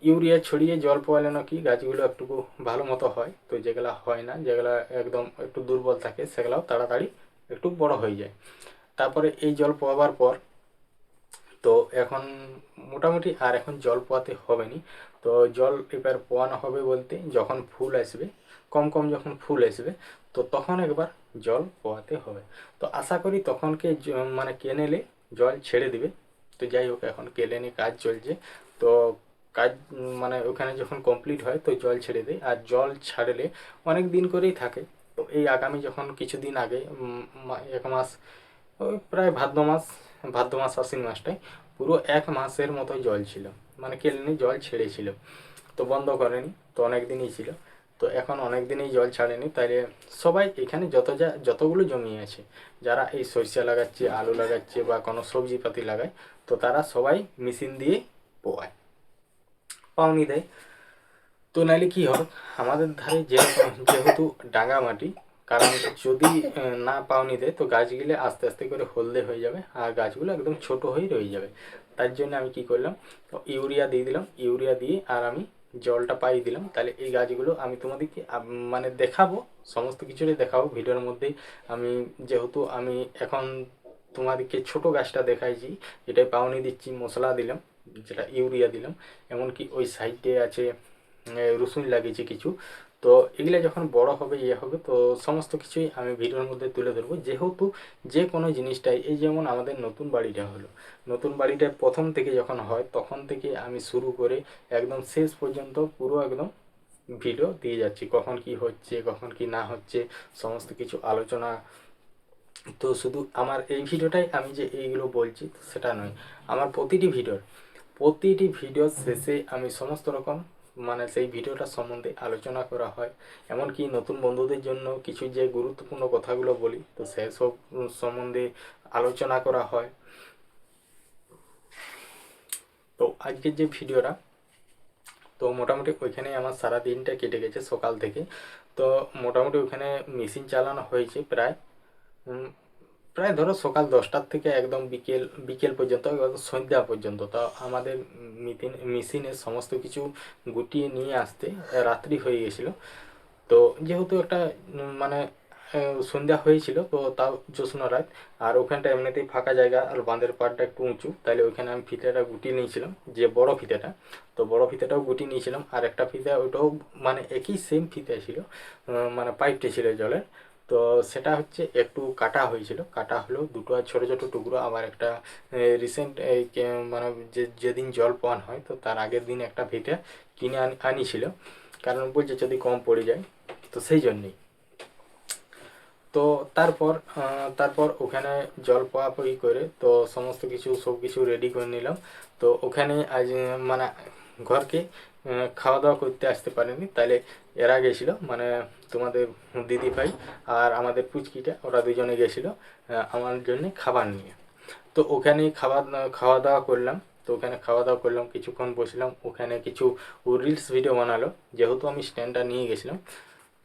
ইউরিয়া ছড়িয়ে জল পোয়ালে নাকি গাছগুলো একটু ভালো মতো হয়। তো যেগুলা হয় না, যেগুলা একদম একটু দুর্বল থাকে, সেগুলাও তাড়াতাড়ি একটু বড় হয়ে যায়। তারপরে এই জল পোয়াবার পর তো এখন মোটামুটি আর এখন জল পোয়াতে হবে নি। তো জল এবার পোয়ানো হবে বলতে যখন ফুল আসবে, কম কম যখন ফুল আসবে, তো তখন একবার জল পোয়াতে হবে। তো আশা করি তখনকে মানে কেনেলে জল ছেড়ে দিবে। তো যাই হোক, এখন কেলেনে কাজ চলছে। তো কাজ মানে ওখানে যখন কমপ্লিট হয় তো জল ছেড়ে দেয়, আর জল ছাড়লে অনেক দিন করেই থাকে। তো এই আগামী যখন কিছুদিন আগে 1 মাস, ওই প্রায় ভাদ্র মাস আশ্বিন মাসটায় পুরো 1 মাসের মতো জল ছিল, মানে কেলেনে জল ছেড়েছিল। তো বন্ধ করেনি, তো অনেক দিনই ছিল। তো এখন অনেক দিনই জল ছাড়েনি, তাইলে সবাই এখানে যতগুলো জমি আছে, যারা এই সরিষা লাগাচ্ছে, আলু লাগাচ্ছে বা কোনো সবজিপাতি লাগায়, তো তারা সবাই মেশিন দিয়ে পোয়ায়, পাওনি দেয়। তো নাইলে কী হবে, আমাদের ধারে যেহেতু ডাঙ্গা মাটি, কারণ যদি না পাউনি দেয় তো গাছগুলো আস্তে আস্তে করে হলদে হয়ে যাবে আর গাছগুলো একদম ছোট হয়ে রয়ে যাবে। তার জন্য আমি কি করলাম, ইউরিয়া দিয়ে দিলাম, ইউরিয়া দিয়ে আর আমি জলটা পাই দিলাম। তাহলে এই গাছগুলো আমি তোমাদেরকে মানে দেখাবো, সমস্ত কিছুটাই দেখাবো ভিডিওর মধ্যেই। আমি যেহেতু আমি এখন তোমাদেরকে ছোট গাছটা দেখাইছি, এটাই পাউনি দিচ্ছি, মশলা দিলাম, যেটা ইউরিয়া দিলাম, এমনকি ওই সাইডে আছে রসুন লাগিয়েছি কিছু। তো এগুলো যখন বড় হবে হবে তো সমস্ত কিছুই আমি ভিডিওর মধ্যে তুলে ধরবো। যেহেতু যে কোনো জিনিসটাই, এই যেমন আমাদের নতুন বাড়িটা হলো, নতুন বাড়িটা প্রথম থেকে যখন হয় তখন থেকে আমি শুরু করে একদম শেষ পর্যন্ত পুরো একদম ভিডিও দিয়ে যাচ্ছি, কখন কি হচ্ছে কখন কি না হচ্ছে সমস্ত কিছু আলোচনা। তো শুধু আমার এই ভিডিওটাই আমি যে এইগুলো বলছি সেটা নয়, আমার প্রতিটি ভিডিওর শেষে আমি সমস্ত রকম মানে সেই ভিডিওটা সম্বন্ধে আলোচনা করা হয়। এমনকি নতুন বন্ধুদের জন্য কিছু যে গুরুত্বপূর্ণ কথাগুলো বলি তো সেসব সম্বন্ধে আলোচনা করা হয়। তো আজকের যে ভিডিওটা, তো মোটামুটি ওইখানে আমার সারা দিনটা কেটে গেছে সকাল থেকে। তো মোটামুটি ওখানে মেশিন চালানো হয়েছে প্রায় প্রায় ধরো সকাল 10টার থেকে একদম বিকেল বিকেল পর্যন্ত, একদম সন্ধ্যা পর্যন্ত। তো আমাদের মেশিনে সমস্ত কিছু গুটিয়ে নিয়ে আসতে রাত্রি হয়ে গেছিলো। তো যেহেতু একটা মানে সন্ধ্যা হয়েছিল তো তাও জ্যোৎস্না রাত, আর ওখানটা এমনিতেই ফাঁকা জায়গা আর বাঁধের পাড়টা একটু উঁচু, তাইলে ওইখানে আমি ফিতেটা গুটিয়ে নিয়েছিলাম, যে বড় ফিতেটা। তো বড় ফিতেটাও গুটিয়ে নিয়েছিলাম, আর একটা ফিতে ওইটাও মানে একই সেম ফিতে ছিল, মানে পাইপটা ছিল জলের। তো সেটা হচ্ছে একটু কাটা হয়েছিল, কাটা হলো দুটো ছোটো ছোটো টুকরো। আবার একটা রিসেন্ট মানে যেদিন জল পান হয় তো তার আগের দিন একটা ফিতে কিনে আনিছিল, কারণ বলছে যদি কম পড়ে যায়, তো সেই জন্যেই। তো তারপর ওখানে জল পাওয়াপাই করে তো সমস্ত কিছু সব কিছু রেডি করে নিলাম। তো ওখানে আজ মানে ঘরকে খাওয়া দাওয়া করতে আসতে পারেনি, তাহলে এরা গেছিলো মানে তোমাদের দিদি ভাই আর আমাদের পুচকিটা, ওরা দুজনে গেছিলো আমার জন্য খাবার নিয়ে। তো ওখানে খাওয়া দাওয়া করলাম। তো ওখানে খাওয়া দাওয়া করলাম, কিছুক্ষণ বসলাম, ওখানে কিছু রিলস ভিডিও বানালো, যেহেতু আমি স্ট্যান্ডটা নিয়ে গেছিলাম।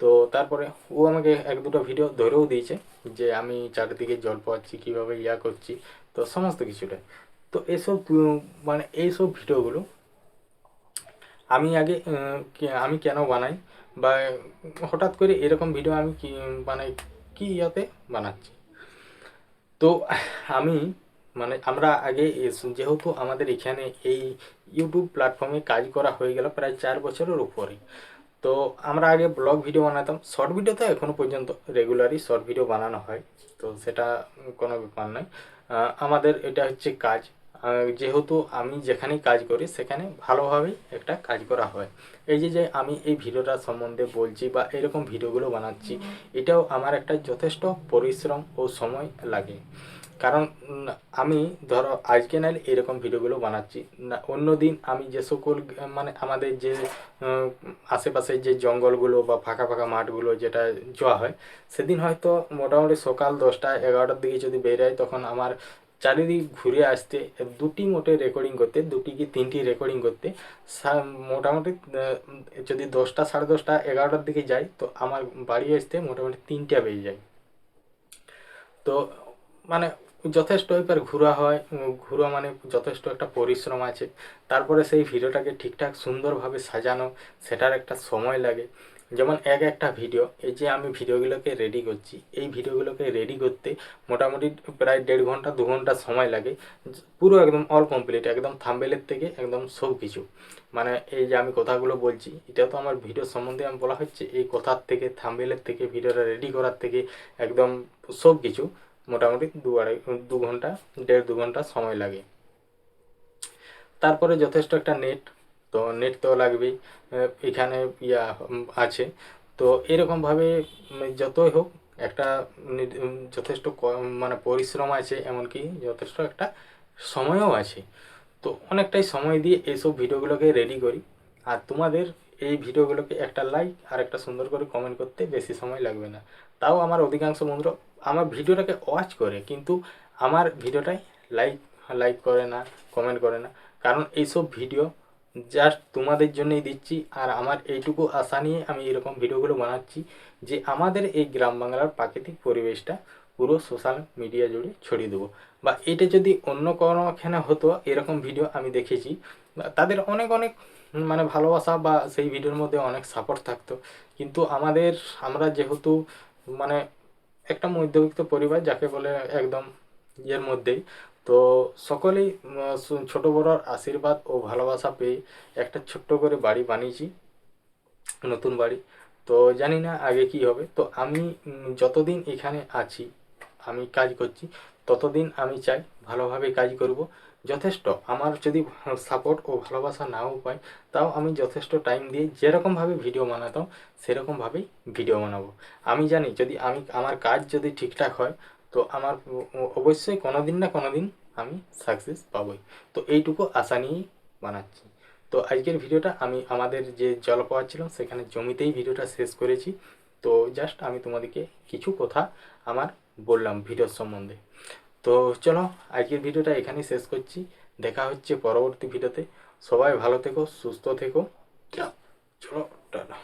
তো তারপরে ও আমাকে এক দুটো ভিডিও ধরেও দিয়েছে যে আমি চারিদিকে জল পাচ্ছি কীভাবে করছি, তো সমস্ত কিছুটা। তো এসব মানে এইসব ভিডিওগুলো আমি আগে আমি কেন বানাই, বা হঠাৎ করে এরকম ভিডিও আমি কি বানাই, কি বানাচ্ছি। তো আমি মানে আমরা আগে যেহেতু আমাদের এখানে এই ইউটিউব প্ল্যাটফর্মে কাজ করা হয়ে গেল প্রায় 4 বছরের উপরে। তো আমরা আগে ব্লগ ভিডিও বানাতাম, শর্ট ভিডিও তো এখনও পর্যন্ত রেগুলারই শর্ট ভিডিও বানানো হয়, তো সেটা কোনো ব্যাপার নয়। আমাদের এটা হচ্ছে কাজ, যেহেতু আমি যেখানেই কাজ করি সেখানে ভালোভাবেই একটা কাজ করা হয়। এই যে আমি এই ভিডিওটা সম্বন্ধে বলছি বা এরকম ভিডিওগুলো বানাচ্ছি, এটাও আমার একটা যথেষ্ট পরিশ্রম ও সময় লাগে। কারণ আমি ধরো আজকে নাইলে এরকম ভিডিওগুলো বানাচ্ছি না, অন্য দিন আমি যে সকল মানে আমাদের যে আশেপাশে যে জঙ্গলগুলো বা ফাঁকা ফাঁকা মাঠগুলো যেটা যাওয়া হয়, সেদিন হয়তো মোটামুটি সকাল 10টা-11টার দিকে যদি বেরোয়, তখন আমার চারিদিক ঘুরে আসতে দুটি মোটে রেকর্ডিং করতে, দুটি কি তিনটি রেকর্ডিং করতে মোটামুটি যদি 10টা, 10:30, 11টার দিকে যাই তো আমার বাড়ি আসতে মোটামুটি 3টা বেজে যায়। তো মানে যথেষ্ট এবার ঘোরা মানে যথেষ্ট একটা পরিশ্রম আছে। তারপরে সেই ভিডিওটাকে ঠিকঠাক সুন্দরভাবে সাজানো, সেটার একটা সময় লাগে। যেমন একটা ভিডিও, এই যে আমি ভিডিওগুলোকে রেডি করছি, এই ভিডিওগুলোকে রেডি করতে মোটামুটি প্রায় 1.5 ঘন্টা 2 ঘন্টা সময় লাগে, পুরো একদম অল কমপ্লিট, একদম থাম্বনেলের থেকে একদম সব কিছু। মানে এই যে আমি কথাগুলো বলছি, এটা তো আমার ভিডিও সম্বন্ধে আমি বলা হচ্ছে, এই কথার থেকে থাম্বনেলের থেকে ভিডিওটা রেডি করার থেকে একদম সব কিছু মোটামুটি 2 ঘন্টা 1.5-2 ঘন্টা সময় লাগে। তারপরে যথেষ্ট একটা নেট তো লাগবেই, এখানে আছে। তো এরকমভাবে যতই হোক একটা যথেষ্ট মানে পরিশ্রম আছে, এমনকি যথেষ্ট একটা সময়ও আছে। তো অনেকটাই সময় দিয়ে এইসব ভিডিওগুলোকে রেডি করি। আর তোমাদের এই ভিডিওগুলোকে একটা লাইক আর একটা সুন্দর করে কমেন্ট করতে বেশি সময় লাগবে না। তাও আমার অধিকাংশ বন্ধুরা আমার ভিডিওটাকে ওয়াচ করে, কিন্তু আমার ভিডিওটাই লাইক করে না, কমেন্ট করে না। কারণ এইসব ভিডিও জাস্ট তোমাদের জন্যই দিচ্ছি। আর আমার এইটুকু আশা নিয়ে আমি এরকম ভিডিওগুলো বানাচ্ছি যে আমাদের এই গ্রাম বাংলার প্রাকৃতিক পরিবেশটা পুরো সোশ্যাল মিডিয়া জুড়ে ছড়িয়ে দেবো। বা এটা যদি অন্য কোনোখানে হতো, এরকম ভিডিও আমি দেখেছি, বা তাদের অনেক অনেক মানে ভালোবাসা বা সেই ভিডিওর মধ্যে অনেক সাপোর্ট থাকতো। কিন্তু আমরা যেহেতু মানে একটা মধ্যবিত্ত পরিবার, যাকে বলে একদম ইয়ের মধ্যেই, তো সকলেই ছোট বড়র আশীর্বাদ ও ভালোবাসা পেয়ে একটা ছোট্ট করে বাড়ি বানিয়েছি, নতুন বাড়ি। তো জানি না আগে কি হবে। তো আমি যতদিন এখানে আছি, আমি কাজ করছি, ততদিন আমি চাই ভালোভাবে কাজ করব। যথেষ্ট আমার যদি সাপোর্ট ও ভালোবাসা নাও পাই, তাও আমি যথেষ্ট টাইম দিয়ে যেরকমভাবে ভিডিও বানাতাম সেরকমভাবেই ভিডিও বানাবো। আমি জানি যদি আমার কাজ যদি ঠিকঠাক হয়, তো আমার অবশ্যই কোনো দিন না কোনো দিন আমি সাকসেস পাবই। তো এইটুকু আশা নিয়েই বানাচ্ছি। তো আজকের ভিডিওটা আমি আমাদের যে জলপ্রপাত ছিল সেখানে জমিতেই ভিডিওটা শেষ করেছি। তো জাস্ট আমি তোমাদেরকে কিছু কথা আমার বললাম ভিডিওর সম্বন্ধে। তো চলো আজকের ভিডিওটা এখানেই শেষ করছি। দেখা হচ্ছে পরবর্তী ভিডিওতে। সবাই ভালো থেকো, সুস্থ থেকো। চলো টাটা।